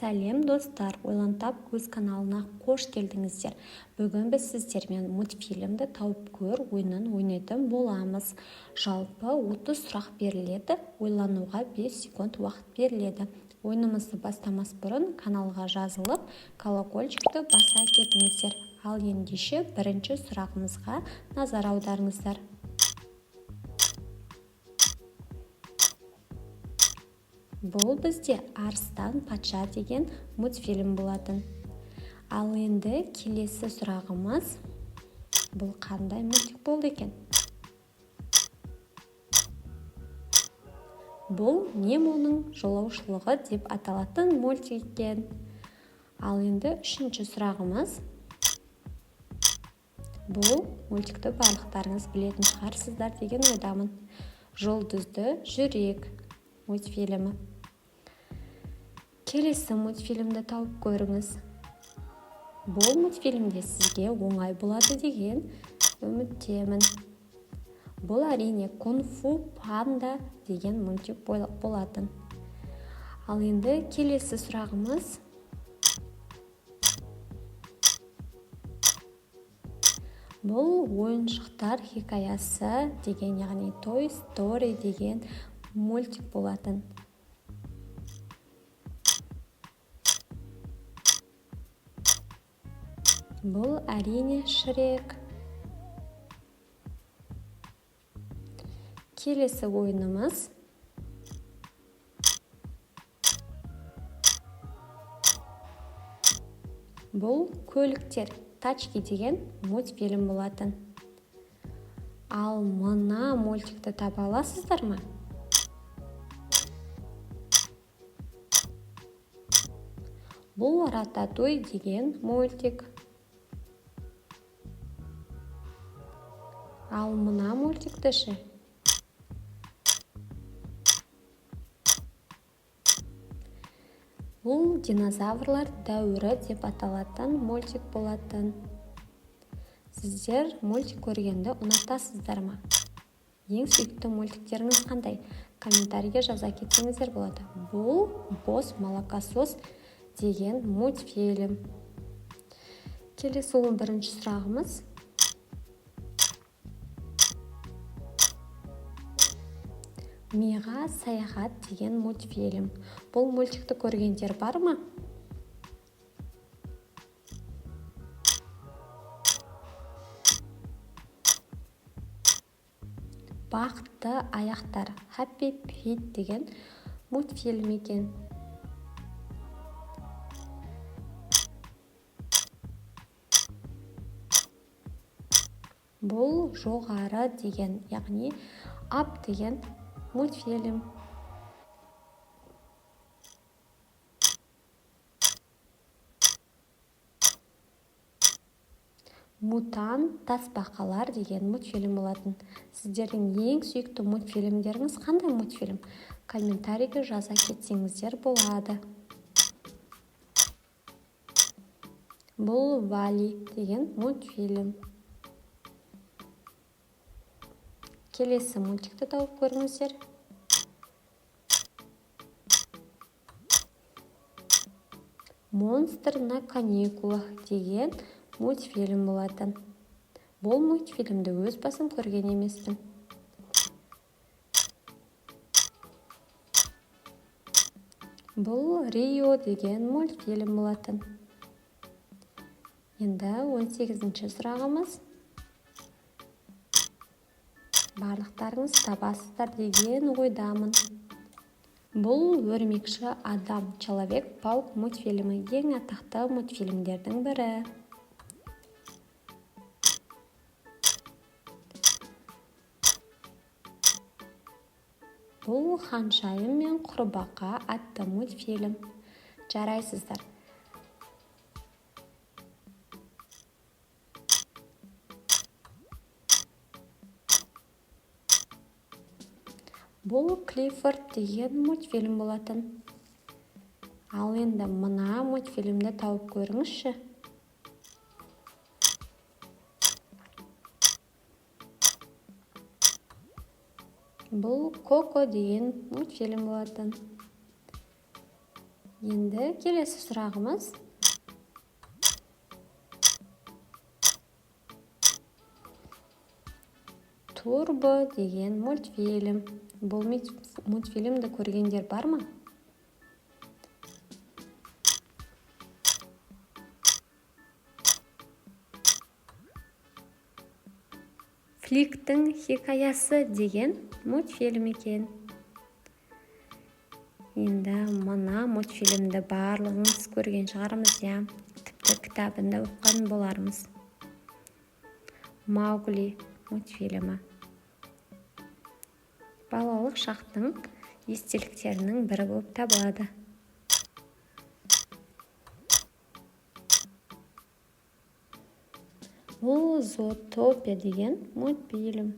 Сәлем достар, Ойлантап көз каналына қош келдіңіздер. Бүгін біз сіздермен мультфильмді тауып көр ойынын ойнайтын боламыз. Жалпы 30 сұрақ беріледі, ойлануға 5 секунд уақыт беріледі. Ойынымызды бастамас бұрын каналға жазылып, колокольчикті баса кетіңіздер. Ал ендеше бірінші сұрағымызға назар аударыңыздар. Бұл бізде Арыстан патша деген мультфильм болатын. Ал енді келесі сұрағымыз, бұл қандай мультик болды екен? Бұл Немоның жолаушылығы деп аталатын мультик екен. Ал енді үшінші сұрағымыз, бұл мультикті барлықтарыңыз білетін шығарсыздар деген ойдамын. Жұлдызды жүрек мультфильмі. Келесі мультфильмді тауып көріңіз. Бұл мультфильмде сізге оңай болады деген үміттемін. Бұл әрине Кунг-фу панда деген мультик болатын. Ал енді келесі сұрағымыз. Бұл ойыншықтар хикаясы деген, яғни Toy Story деген мультик болатын. Бұл әрине Шрек. Келесі ойынымыз. Бұл көліктер тачки деген мультфильм болатын. Ал мына мультикті таба аласыздар ма? Бұл Рататуй деген мультик. Ал мына мультикті ше? Бұл динозаврлар дәуірі деп аталатын мультик болатын. Сіздер мультик көргенді ұнатасыздар ма? Ең сүйікті мультиктеріңіз қандай? Комментарийге жаза кетсеңіздер болады. Бұл Бос молокосос деген мультфильм. Келесі 11-ші сұрағымыз. Миға саяхат деген мультфильм. Бұл мультикті көргендер бар ма? Бақытты аяқтар, Happy Feet деген мультфильм екен. Бұл жоғары деген, яғни Up деген мультфильм. Мутан тасбақалар деген мультфильм болатын. Сіздердің ең сүйікті мультфильмдеріңіз қандай мультфильм? Комментарийге жаза кетсеңіздер болады. Бұл Вали деген мультфильм. Келесі мультикті тауып көріңіздер. Монстр на каникулах деген мультфильм болатын. Бұл мультфильмді өз басым көрген емеспін. Бұл Рио деген мультфильм болатын. Енді 18-ші сұрағымыз. Барлықтарыңыз табасыздар деген ойдамын. Бұл өрмекші адам, Человек-паук мультфильмі, ең атақты мультфильмдердің бірі. Бұл Ханшайым мен құрбақа атты мультфильм. Жарайсыздар. Бұл Клиффорд деген мультфильм болатын. Ал енді мына мультфильмді тауып көріңізші. Бұл Коко деген мультфильм болатын. Енді келесі сұрағымыз. Турбо деген мультфильм. Бұл мультфильмді көргендер бар ма? Фликтің хикаясы деген мультфильм екен. Енді мына мультфильмді барлығымыз көрген шығармыз, я. Тіпті кітабында оқыған болармыз. Маугли мультфильмі. Балалық шақтың естеліктерінің бірі болып табылады. Бұл Зоотопия деген мультфильм.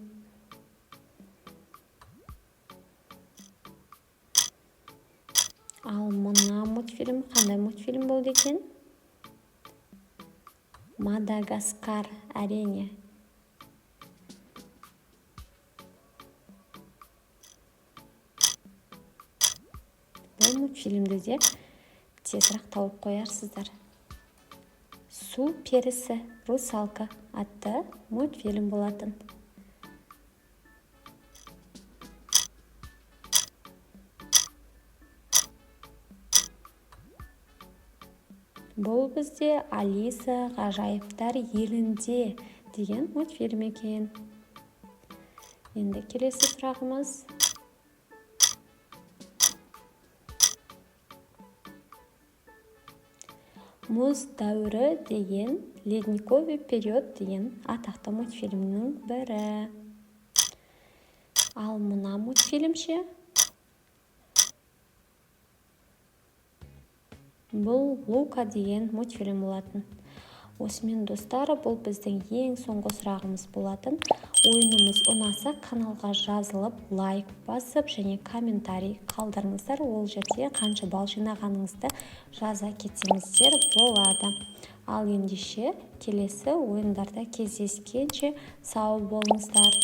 Ал мына мультфильм қандай мультфильм болды екен? Мадагаскар, әрине. Бұл мультфильмді де тезірек тауып қоярсыздар. Су перісі русалка атты мультфильм болатын. Бұл бізде Алиса ғажайыптар елінде деген мультфильм екен. Енді келесі сұрағымыз. Мұз дәуірі деген ледниковый период деген атақты мультфильмнің бірі. Ал мына мультфильм ше? Бұл Лука деген мультфильм болатын. Осымен достары, бұл біздің ең соңғы сұрағымыз болатын. Ойынымыз ұнаса, каналға жазылып, лайк басып және комментарий қалдырыңыздар. Ол жерде қанша балл жинағаныңызды жаза кетсеңіздер болады. Ал ендеше келесі ойындарда кездескенше сау болыңыздар.